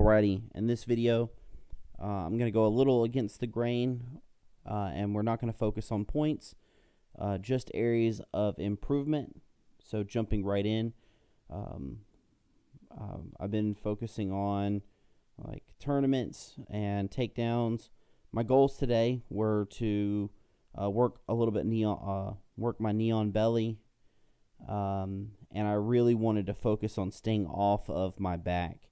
Alrighty, in this video, I'm going to go a little against the grain, and we're not going to focus on points, just areas of improvement. So jumping right in, I've been focusing on like tournaments and takedowns. My goals today were to work a little bit work my knee on belly, and I really wanted to focus on staying off of my back.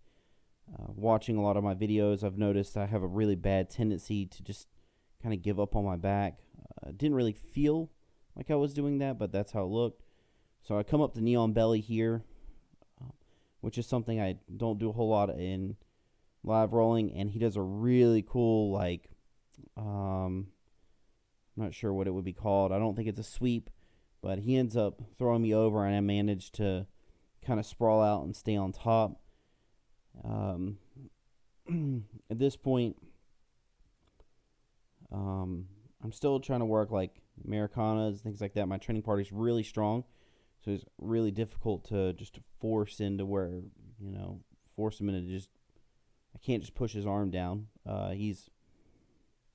Watching a lot of my videos, I've noticed I have a really bad tendency to just kind of give up on my back. Didn't really feel like I was doing that, but that's how it looked. So I come up to knee on belly here, which is something I don't do a whole lot in live rolling, and he does a really cool, like, I'm not sure what it would be called. I don't think it's a sweep, but he ends up throwing me over, and I managed to kind of sprawl out and stay on top. At this point, I'm still trying to work like Americanas, things like that. My training partner is really strong, so it's really difficult to just force into where, force him into just, I can't just push his arm down. He's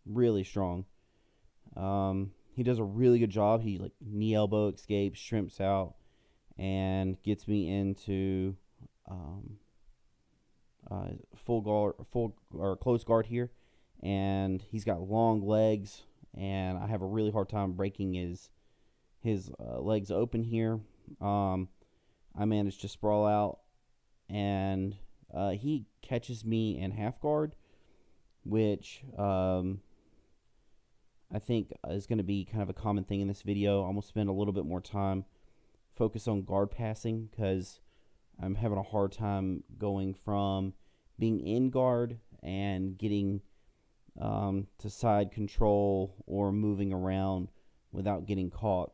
really strong. He does a really good job. He like knee elbow escapes, shrimps out, and gets me into full guard, full or close guard here, and he's got long legs, and I have a really hard time breaking his legs open here. I managed to sprawl out, and he catches me in half guard, which I think is going to be kind of a common thing in this video. I'm going to spend a little bit more time focus on guard passing because I'm having a hard time going from being in guard and getting to side control or moving around without getting caught.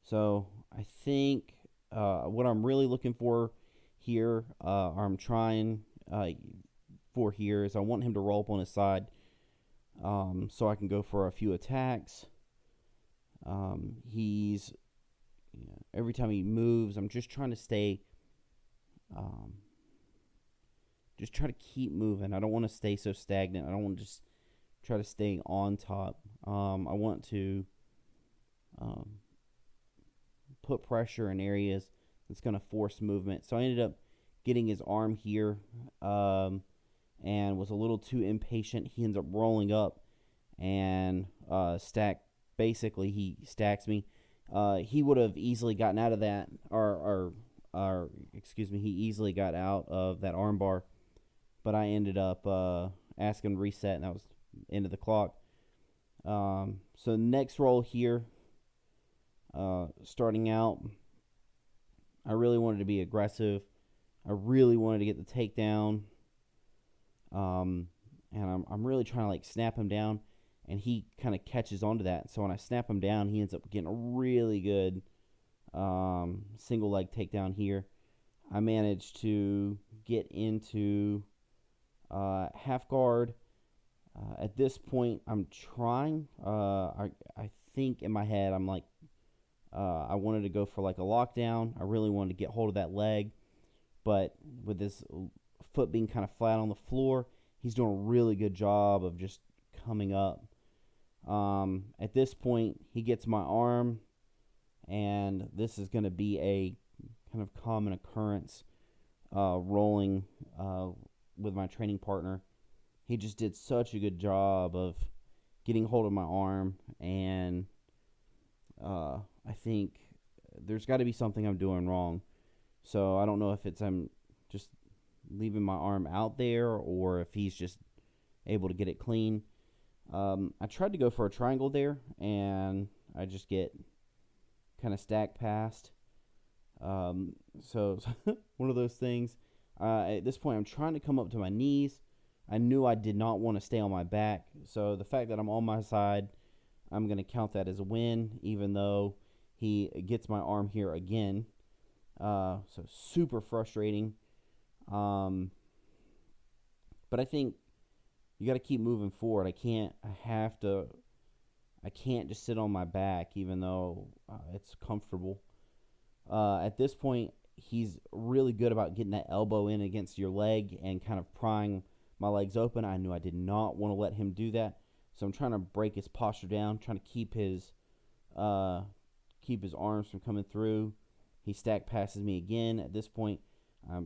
So I think what I'm really looking for here, or I'm trying for here, is I want him to roll up on his side so I can go for a few attacks. He's every time he moves, I'm just trying to stay, just try to keep moving. I don't want to stay so stagnant. I don't want to just try to stay on top. I want to put pressure in areas that's going to force movement. So I ended up getting his arm here and was a little too impatient. He ends up rolling up and basically he stacks me. He would have easily gotten out of that, or he easily got out of that armbar, but I ended up asking to reset, and that was the end of the clock. So next roll here, starting out, I really wanted to be aggressive. I really wanted to get the takedown, and I'm really trying to like snap him down. And he kind of catches onto that. So when I snap him down, he ends up getting a really good single leg takedown here. I managed to get into half guard. At this point, I'm trying. I think in my head, I'm like, I wanted to go for like a lockdown. I really wanted to get hold of that leg. But with his foot being kind of flat on the floor, he's doing a really good job of just coming up. At this point, he gets my arm, and this is going to be a kind of common occurrence rolling with my training partner. He just did such a good job of getting hold of my arm, and I think there's got to be something I'm doing wrong. So I don't know if I'm just leaving my arm out there or if he's just able to get it clean. I tried to go for a triangle there, and I just get kind of stacked past. So one of those things. At this point, I'm trying to come up to my knees. I knew I did not want to stay on my back. So the fact that I'm on my side, I'm going to count that as a win, even though he gets my arm here again. So super frustrating. But I think you got to keep moving forward. I can't just sit on my back, even though it's comfortable. At this point, he's really good about getting that elbow in against your leg and kind of prying my legs open. I knew I did not want to let him do that, so I'm trying to break his posture down, trying to keep his arms from coming through. He stack passes me again. At this point, I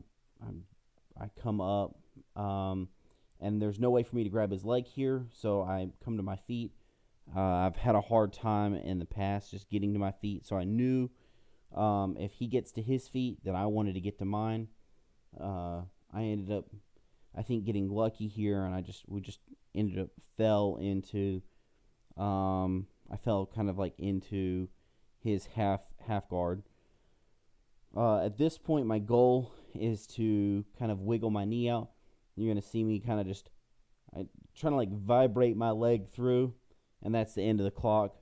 come up, and there's no way for me to grab his leg here, so I come to my feet. I've had a hard time in the past just getting to my feet, so I knew if he gets to his feet, then I wanted to get to mine. I ended up, I think, getting lucky here, and we just ended up fell into, I fell kind of like into his half guard. At this point, my goal is to kind of wiggle my knee out. You're gonna see me kind of just trying to like vibrate my leg through, and that's the end of the clock.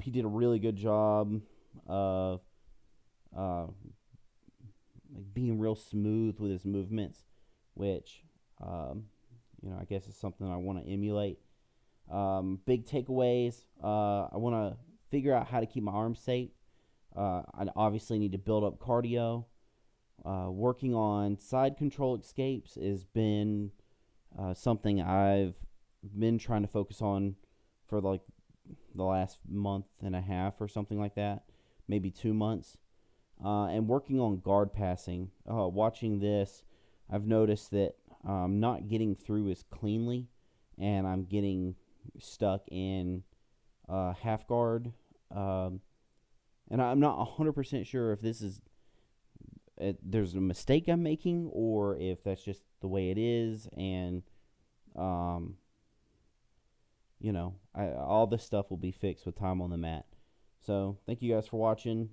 He did a really good job of like being real smooth with his movements, which I guess is something I want to emulate. Big takeaways. I want to figure out how to keep my arms safe. I obviously need to build up cardio. Working on side control escapes has been something I've been trying to focus on for like the last month and a half or something like that, maybe 2 months. And working on guard passing. Watching this, I've noticed that I'm not getting through as cleanly, and I'm getting stuck in half guard. And I'm not 100% sure if this is there's a mistake I'm making, or if that's just the way it is. And all this stuff will be fixed with time on the mat. So thank you guys for watching.